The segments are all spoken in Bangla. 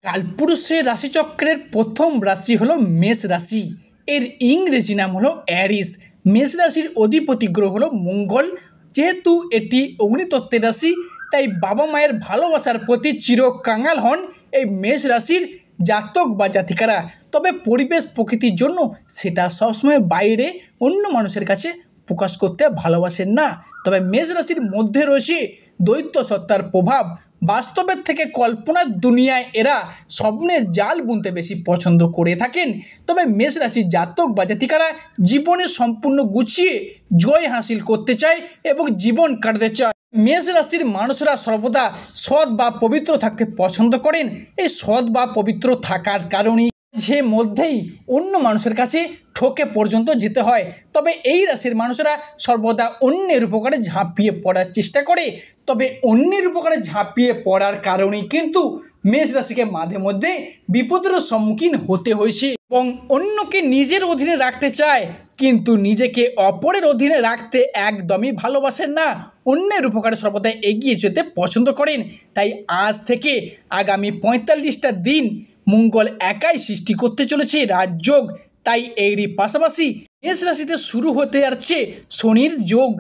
কালপুরুষের রাশিচক্রের প্রথম রাশি হলো মেষ রাশি। এর ইংরেজি নাম হলো অ্যারিস। মেষ রাশির অধিপতি গ্রহ হলো মঙ্গল। যেহেতু এটি অগ্নিতত্ত্বের রাশি, তাই বাবা মায়ের ভালোবাসার প্রতি চিরকাঙাল হন এই মেষ রাশির জাতক বা জাতিকারা। তবে পরিবেশ প্রকৃতির জন্য সেটা সবসময় বাইরে অন্য মানুষের কাছে প্রকাশ করতে ভালোবাসেন না। তবে মেষ রাশির মধ্যে রয়েছে দৈত্য সত্তার প্রভাব। বাস্তবের থেকে কল্পনার দুনিয়ায় এরা স্বপ্নের জাল বুনতে বেশি পছন্দ করে থাকেন। তবে মেষ রাশির জাতক বা জাতিকারা জীবনে সম্পূর্ণ গুছিয়ে জয় হাসিল করতে চায় এবং জীবন কাটাতে চায়। মেষ রাশির মানুষরা সর্বদা সৎ বা পবিত্র থাকতে পছন্দ করেন। এই সৎ বা পবিত্র থাকার কারণেই যে মধ্যেই অন্য মানুষের কাছে ঠকে পর্যন্ত যেতে হয়। তবে এই রাশির মানুষরা সর্বদা অন্যের উপকারে ঝাঁপিয়ে পড়ার চেষ্টা করে। তবে অন্যের উপকারে ঝাঁপিয়ে পড়ার কারণেই কিন্তু মেষ রাশিকে মাঝে মধ্যে বিপদের সম্মুখীন হতে হয়েছে এবং অন্যকে নিজের অধীনে রাখতে চায়, কিন্তু নিজেকে অপরের অধীনে রাখতে একদমই ভালোবাসেন না। অন্যের উপকারে সর্বদা এগিয়ে যেতে পছন্দ করেন। তাই আজ থেকে আগামী ৪৫টা দিন মঙ্গল একাই সৃষ্টি করতে চলেছে রাজযোগ। তাই এরই পাশাপাশি মেষ রাশিতে শুরু হতে যাচ্ছে শনির যোগ,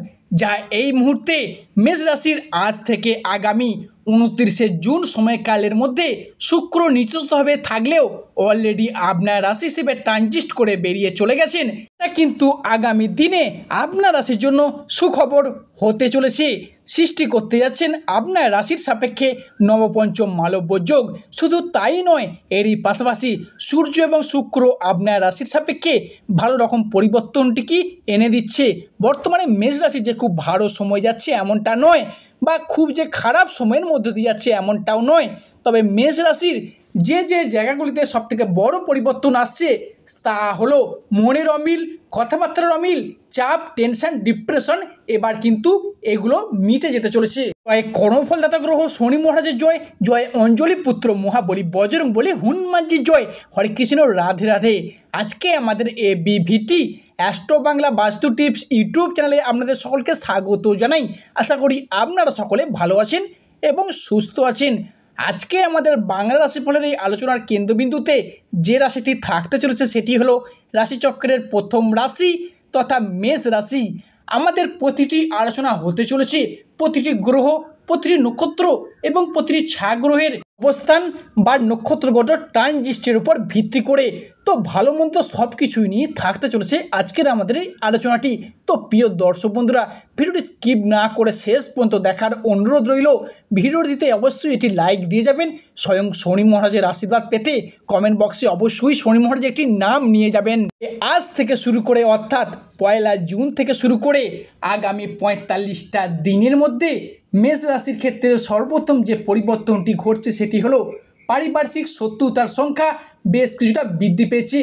যা এই মুহূর্তে মেষ রাশির আজ থেকে আগামী ২৯শে জুন সময়কালের মধ্যে শুক্র নিচস্থভাবে থাকলেও অলরেডি আপনার রাশি হিসেবে ট্রানজিট করে বেরিয়ে চলে গেছেন। তা কিন্তু আগামী দিনে আপনার রাশির জন্য সুখবর হতে চলেছে। সৃষ্টি করতে যাচ্ছেন আপনার রাশির সাপেক্ষে নবপঞ্চম মালব্য যোগ। শুধু তাই নয়, এরই পাশাপাশি সূর্য এবং শুক্র আপনার রাশির সাপেক্ষে ভালো রকম পরিবর্তনটিকে এনে দিচ্ছে। বর্তমানে মেষ রাশি যে খুব ভালো সময় যাচ্ছে এমনটা নয়, বা খুব যে খারাপ সময়ের মধ্যে দিয়ে যাচ্ছে এমনটাও নয়। তবে মেষ রাশির যে জায়গাগুলিতে সবথেকে বড় পরিবর্তন আসছে তা হলো মনের অমিল, কথাবার্তার অমিল, চাপ, টেনশন, ডিপ্রেশন। এবার কিন্তু এগুলো মিটে যেতে চলেছে। জয় কর্মফলদাতা গ্রহ শনি মহারাজের জয়। জয় অঞ্জলি পুত্র মহাবলী বজরং বলি হনুমানজির জয়। হরে কৃষ্ণ, রাধে রাধে। আজকে আমাদের ABVT অ্যাস্ট্রো বাংলা বাস্তু টিপস ইউটিউব চ্যানেলে আপনাদের সকলকে স্বাগত জানাই। আশা করি আপনারা সকলে ভালো আছেন এবং সুস্থ আছেন। আজকে আমাদের বাংলা রাশিফলের এই আলোচনার কেন্দ্রবিন্দুতে যে রাশিটি থাকতে চলেছে সেটি হলো রাশিচক্রের প্রথম রাশি তথা মেষ রাশি। আমাদের প্রতিটি আলোচনা হতে চলেছে প্রতিটি গ্রহ, প্রতিটি নক্ষত্র এবং প্রতিটি ছায়াগ্রহের অবস্থান বা নক্ষত্রগত ট্রানজিস্টের উপর ভিত্তি করে। তো ভালো মন্দ সব কিছুই নিয়ে থাকতে চলেছে আজকের আমাদের এই আলোচনাটি। তো প্রিয় দর্শক বন্ধুরা, ভিডিওটি স্কিপ না করে শেষ পর্যন্ত দেখার অনুরোধ রইল। ভিডিওটিতে অবশ্যই এটি লাইক দিয়ে যাবেন। স্বয়ং শনি মহারাজের আশীর্বাদ পেতে কমেন্ট বক্সে অবশ্যই শনি মহারাজের একটি নাম নিয়ে যাবেন। আজ থেকে শুরু করে অর্থাৎ ১লা জুন থেকে শুরু করে আগামী ৪৫টা দিনের মধ্যে মেষ রাশির ক্ষেত্রে সর্বপ্রথম যে পরিবর্তনটি ঘটছে সেটি হলো পারিপার্শ্বিক শত্রুতার সংখ্যা বেশ কিছুটা বৃদ্ধি পেয়েছে।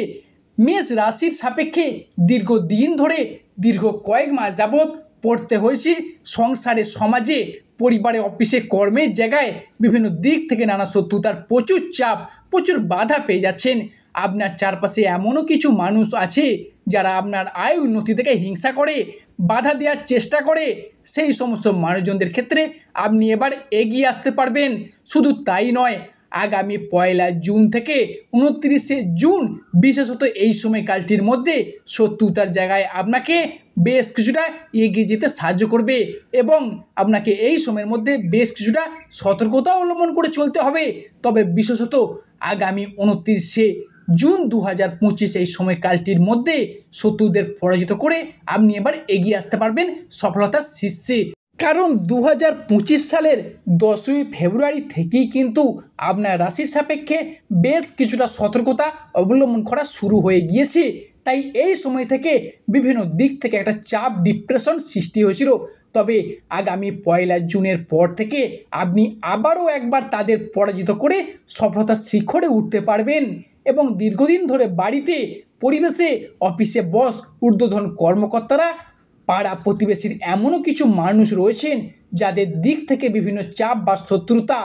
মেষ রাশির সাপেক্ষে দীর্ঘদিন ধরে দীর্ঘ কয়েক মাস যাবৎ পড়তে হয়েছে সংসারে, সমাজে, পরিবারে, অফিসে, কর্মের জায়গায় বিভিন্ন দিক থেকে নানা শত্রুতার প্রচুর চাপ, প্রচুর বাধা পেয়ে যাচ্ছেন। আপনার চারপাশে এমনও কিছু মানুষ আছে যারা আপনার আয় উন্নতি থেকে হিংসা করে, বাধা দেওয়ার চেষ্টা করে। সেই সমস্ত মানুষজনদের ক্ষেত্রে আপনি এবার এগিয়ে আসতে পারবেন। শুধু তাই নয়, আগামী ১লা জুন থেকে ২৯শে জুন বিশেষত এই সময়কালটির মধ্যে শত্রুতার জায়গায় আপনাকে বেশ কিছুটা এগিয়ে যেতে সাহায্য করবে এবং আপনাকে এই সময়ের মধ্যে বেশ কিছুটা সতর্কতা অবলম্বন করে চলতে হবে। তবে বিশেষত আগামী ২৯শে জুন ২০২৫ এই সময়কালটির মধ্যে শত্রুদের পরাজিত করে আপনি এবার এগিয়ে আসতে পারবেন সফলতার শীর্ষে। কারণ ২০২৫ সালের ১০ই ফেব্রুয়ারি থেকেই কিন্তু আপনার রাশির সাপেক্ষে বেশ কিছুটা সতর্কতা অবলম্বন করা শুরু হয়ে গিয়েছে। তাই এই সময় থেকে বিভিন্ন দিক থেকে একটা চাপ, ডিপ্রেশন সৃষ্টি হয়েছিল। তবে আগামী ১লা জুনের পর থেকে আপনি আবারও একবার তাদের পরাজিত করে সফলতার শিখরে উঠতে পারবেন এবং দীর্ঘদিন ধরে বাড়িতে, পরিবেশে, অফিসে বস, ঊর্ধ্বতন কর্মকর্তারা, পাড়া প্রতিবেশীর এমনও কিছু মানুষ রয়েছেন যাদের দিক থেকে বিভিন্ন চাপ বা শত্রুতা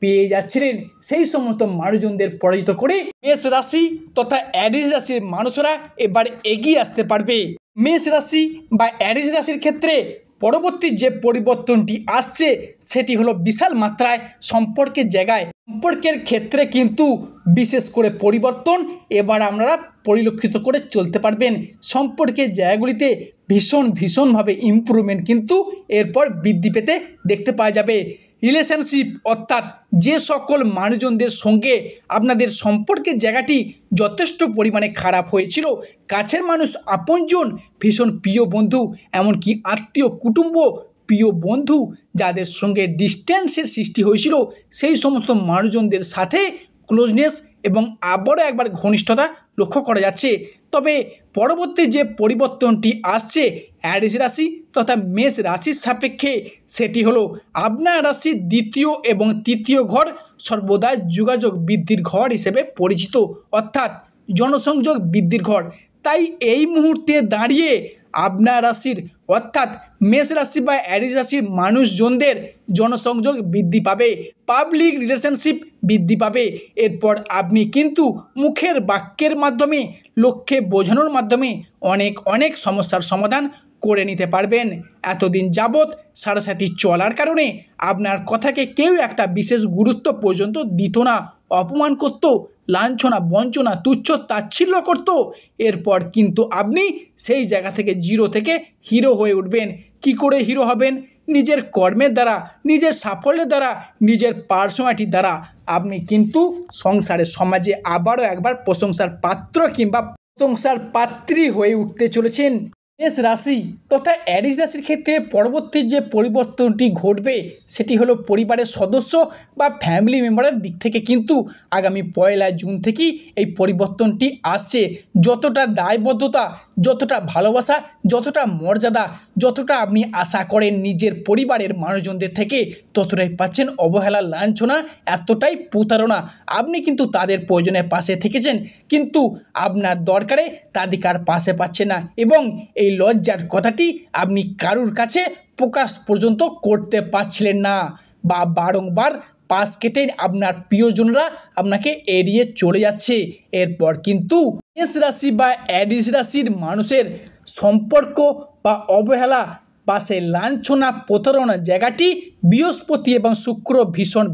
পেয়ে যাচ্ছিলেন, সেই সমস্ত মানুষজনদের পরাজিত করে মেষ রাশি তথা অ্যারিস রাশির মানুষরা এবার এগিয়ে আসতে পারবে। মেষ রাশি বা অ্যারিস রাশির ক্ষেত্রে পরবর্তী যে পরিবর্তনটি আসছে সেটি হলো বিশাল মাত্রায় সম্পর্কের জায়গায়। সম্পর্কের ক্ষেত্রে কিন্তু বিশেষ করে পরিবর্তন এবার আপনারা পরিলক্ষিত করে চলতে পারবেন। সম্পর্কের জায়গাগুলিতে ভীষণভাবে ইমপ্রুভমেন্ট কিন্তু এরপর বৃদ্ধি পেতে দেখতে পাওয়া যাবে। রিলেশনশিপ অর্থাৎ যে সকল মানুষজনদের সঙ্গে আপনাদের সম্পর্কের জায়গাটি যথেষ্ট পরিমাণে খারাপ হয়েছিল, কাছের মানুষ, আপনজন, ভীষণ প্রিয় বন্ধু, এমনকি আত্মীয় কুটুম্ব, প্রিয় বন্ধু যাদের সঙ্গে ডিস্টেন্সের সৃষ্টি হয়েছিল, সেই সমস্ত মানুষজনদের সাথে ক্লোজনেস এবং আবারও একবার ঘনিষ্ঠতা লক্ষ্য করা যাচ্ছে। তবে পরবর্তী যে পরিবর্তনটি আসছে অ্যারিস রাশি তথা মেষ রাশির সাপেক্ষে, সেটি হলো আপনার রাশির দ্বিতীয় এবং তৃতীয় ঘর সর্বদা যোগাযোগ বৃদ্ধির ঘর হিসেবে পরিচিত, অর্থাৎ জনসংযোগ বৃদ্ধির ঘর। তাই এই মুহূর্তে দাঁড়িয়ে আপনার রাশির অর্থাৎ মেষ রাশি বা অ্যারিস রাশির মানুষজনদের জনসংযোগ বৃদ্ধি পাবে, পাবলিক রিলেশনশিপ বৃদ্ধি পাবে। এরপর আপনি কিন্তু মুখের বাক্যের মাধ্যমে, লোককে বোঝানোর মাধ্যমে অনেক সমস্যার সমাধান করে নিতে পারবেন। এতদিন যাবৎ সারাসাথী চলার কারণে আপনার কথাকে কেউ একটা বিশেষ গুরুত্ব পর্যন্ত দিত না, অপমান করত, লাঞ্ছনা, বঞ্চনা, তুচ্ছ তাচ্ছিল্য করত। এরপর কিন্তু আপনি সেই জায়গা থেকে জিরো থেকে হিরো হয়ে উঠবেন। কি করে হিরো হবেন? নিজের কর্মের দ্বারা, নিজের সাফল্যের দ্বারা, নিজের পার্সোনালিটির দ্বারা আপনি কিন্তু সংসারে, সমাজে আবারও একবার প্রশংসার পাত্র কিংবা প্রশংসার পাত্রী হয়ে উঠতে চলেছেন। মেষ রাশি তথা অ্যারিস রাশির ক্ষেত্রে পরবর্তী যে পরিবর্তনটি ঘটবে সেটি হলো পরিবারের সদস্য বা ফ্যামিলি মেম্বারের দিক থেকে কিন্তু আগামী 1 জুন থেকেই এই পরিবর্তনটি আসছে। যতটা দায়বদ্ধতা, যতটা ভালোবাসা, যতটা মর্যাদা, যতটা আপনি আশা করেন নিজের পরিবারের মানুষজনদের থেকে, ততটাই পাচ্ছেন অবহেলা, লাঞ্ছনা, এতটাই প্রতারণা। আপনি কিন্তু তাদের প্রয়োজনে পাশে থেকেছেন, কিন্তু আপনার দরকারে তাদের পাশে পাচ্ছে না, এবং এই লজ্জার কথাটি আপনি কারুর কাছে প্রকাশ পর্যন্ত করতে পারছিলেন না, বা বারংবার পাশ কেটে আপনার প্রিয়জনরা আপনাকে এড়িয়ে চলে যাচ্ছে। এরপর কিন্তু মেষ রাশি বা অ্যারিস রাশির মানুষের সম্পর্ক বা অবহেলা বা সেই লাঞ্ছনা, প্রতারণার জায়গাটি বৃহস্পতি এবং শুক্র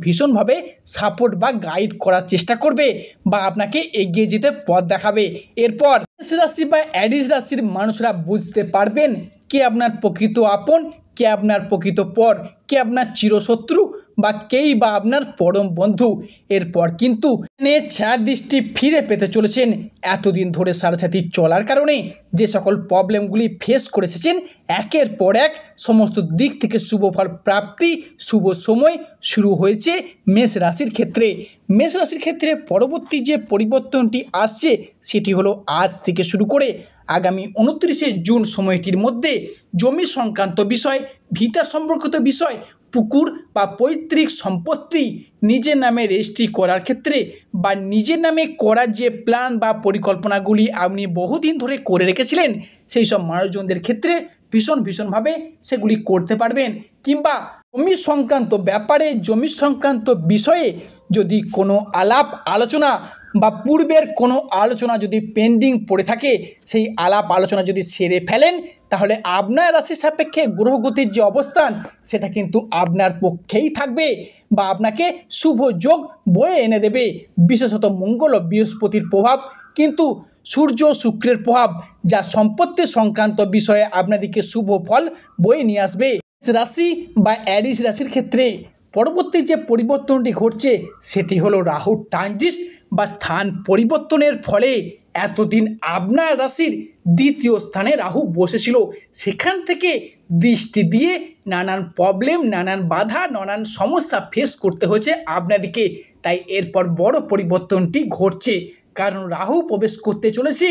ভীষণভাবে সাপোর্ট বা গাইড করার চেষ্টা করবে, বা আপনাকে এগিয়ে যেতে পথ দেখাবে। এরপর মেষ রাশি বা অ্যারিস রাশির মানুষরা বুঝতে পারবেন কে আপনার প্রকৃত আপন, কে আপনার প্রকৃত পর, কে আপনার চিরশত্রু, বা কেই বা আপনার পরম বন্ধু। এরপর কিন্তু ছায়া দৃষ্টি ফিরে পেতে চলেছেন। এতদিন ধরে সারাসাথী চলার কারণে যে সকল প্রবলেমগুলি ফেস করে এসেছেন, একের পর এক সমস্ত দিক থেকে শুভ ফল প্রাপ্তি, শুভ সময় শুরু হয়েছে মেষ রাশির ক্ষেত্রে। মেষ রাশির ক্ষেত্রে পরবর্তী যে পরিবর্তনটি আসছে সেটি হলো আজ থেকে শুরু করে আগামী 29 জুন সময়টির মধ্যে জমি সংক্রান্ত বিষয়, ভিটা সম্পর্কিত বিষয়, পুকুর বা পৈতৃক সম্পত্তি নিজের নামে রেজিস্ট্রি করার ক্ষেত্রে, বা নিজের নামে করার যে প্ল্যান বা পরিকল্পনাগুলি আপনি বহুদিন ধরে করে রেখেছিলেন, সেই সব মানুষজনদের ক্ষেত্রে ভীষণভাবে সেগুলি করতে পারবেন। কিংবা জমি সংক্রান্ত ব্যাপারে, জমি সংক্রান্ত বিষয়ে যদি কোনো আলাপ আলোচনা বা পূর্বের কোনো আলোচনা যদি পেন্ডিং পড়ে থাকে, সেই আলাপ আলোচনা যদি সেরে ফেলেন, তাহলে আপনার রাশির সাপেক্ষে গ্রহগতির যে অবস্থান সেটা কিন্তু আপনার পক্ষেই থাকবে, বা আপনাকে শুভ যোগ বয়ে এনে দেবে। বিশেষত মঙ্গল ও বৃহস্পতির প্রভাব, কিন্তু সূর্য শুক্রের প্রভাব, যা সম্পত্তি সংক্রান্ত বিষয়ে আপনাদেরকে শুভ ফল বয়ে নিয়ে আসবে। রাশি বা অ্যারিস রাশির ক্ষেত্রে পরবর্তী যে পরিবর্তনটি ঘটছে সেটি হলো রাহুর ট্রানজিট বা স্থান পরিবর্তনের ফলে এতদিন আপনার রাশির দ্বিতীয় স্থানে রাহু বসেছিল, সেখান থেকে দৃষ্টি দিয়ে নানান প্রবলেম, নানান বাধা, নানান সমস্যা ফেস করতে হয়েছে আপনাদেরকে। তাই এরপর বড় পরিবর্তনটি ঘটছে, কারণ রাহু প্রবেশ করতে চলেছে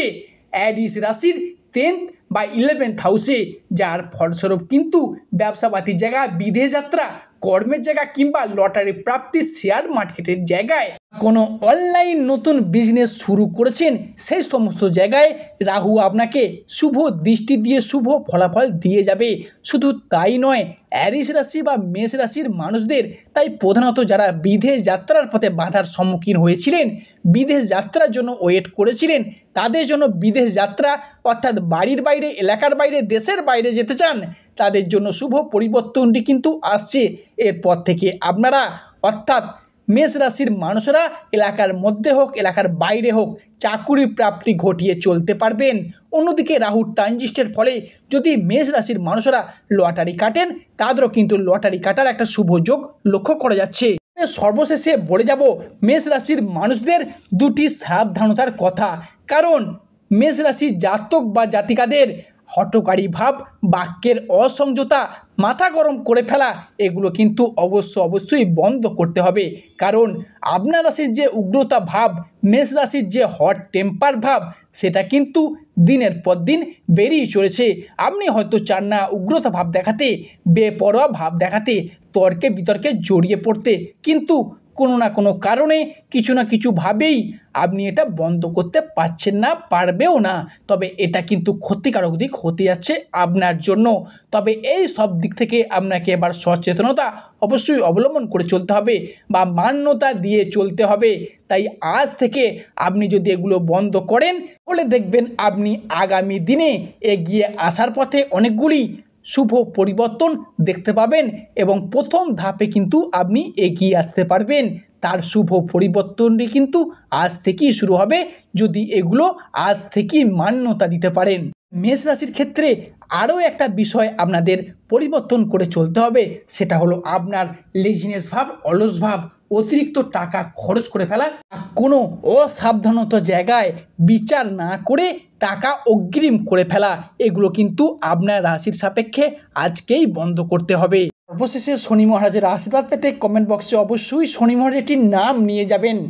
অ্যারিস রাশির 10th বা 11th হাউসে, যার ফলস্বরূপ কিন্তু ব্যবসাপাতির জায়গা, বিদেশ যাত্রা, কর্মের জায়গা, কিংবা লটারি প্রাপ্তি, শেয়ার মার্কেটের জায়গায় কোনো অনলাইন নতুন বিজনেস শুরু করেছেন, সেই সমস্ত জায়গায় রাহু আপনাকে শুভ দৃষ্টি দিয়ে শুভ ফলাফল দিয়ে যাবে। শুধু তাই নয়, অ্যারিস রাশি বা মেষ রাশির মানুষদের, তাই প্রধানত যারা বিদেশ যাত্রার পথে বাধার সম্মুখীন হয়েছিলেন, বিদেশ যাত্রার জন্য ওয়েট করেছিলেন তাদের জন্য বিদেশ যাত্রা অর্থাৎ বাড়ির বাইরে, এলাকার বাইরে, দেশের বাইরে যেতে চান তাদের জন্য শুভ পরিবর্তনটি কিন্তু আসছে। এরপর থেকে আপনারা অর্থাৎ মেষ রাশির মানুষরা এলাকার মধ্যে হোক, এলাকার বাইরে হোক, চাকুরি প্রাপ্তি ঘটিয়ে চলতে পারবেন। অন্যদিকে রাহুর ট্রানজিটের ফলে যদি মেষ রাশির মানুষরা লটারি কাটেন তাদেরও কিন্তু লটারি কাটার একটা শুভ যোগ লক্ষ্য করা যাচ্ছে। সর্বশেষে বলে যাব মেষ রাশির মানুষদের দুটি সাবধানতার কথা, কারণ মেষ রাশির জাতক বা জাতিকাদের হঠকারী ভাব, বাক্যের অসংযতা, মাথা গরম করে ফেলা এগুলো কিন্তু অবশ্যই বন্ধ করতে হবে। কারণ আপনার রাশির যে উগ্রতা ভাব, মেষ রাশির যে হট টেম্পার ভাব সেটা কিন্তু দিনের পর দিন বেরিয়ে চলেছে। আপনি হয়তো চান না উগ্রতা ভাব দেখাতে, বেপরোয়া ভাব দেখাতে, তর্কে বিতর্কে জড়িয়ে পড়তে, কিন্তু কোনো না কোনো কারণে কিছু না কিছুভাবেই আপনি এটা বন্ধ করতে পারছেন না, পারবেও না। তবে এটা কিন্তু ক্ষতিকারক দিক হতে যাচ্ছে আপনার জন্য। তবে এই সব দিক থেকে আপনাকে এবার সচেতনতা অবশ্যই অবলম্বন করে চলতে হবে বা মান্যতা দিয়ে চলতে হবে। তাই আজ থেকে আপনি যদি এগুলো বন্ধ করেন তাহলে দেখবেন আপনি আগামী দিনে এগিয়ে আসার পথে অনেকগুলি শুভ পরিবর্তন দেখতে পাবেন এবং প্রথম ধাপে কিন্তু আপনি এগিয়ে আসতে পারবেন। তার শুভ পরিবর্তনটি কিন্তু আজ থেকেই শুরু হবে যদি এগুলো আজ থেকেই মান্যতা দিতে পারেন। মেষ রাশির ক্ষেত্রে আরও একটা বিষয় আপনাদের পরিবর্তন করে চলতে হবে, সেটা হলো আপনার লেজিনেস ভাব, অলস ভাব, অতিরিক্ত টাকা খরচ করে ফেলা, কোনো অসাবধানতা জায়গায় বিচার না করে টাকা অগ্রিম করে ফেলা, এগুলো কিন্তু আপনার রাশির সাপেক্ষে আজকেই বন্ধ করতে হবে। অবশেষে শনি মহারাজের আশীর্বাদ পেতে কমেন্ট বক্সে অবশ্যই শনি মহারাজের একটি নাম নিয়ে যাবেন।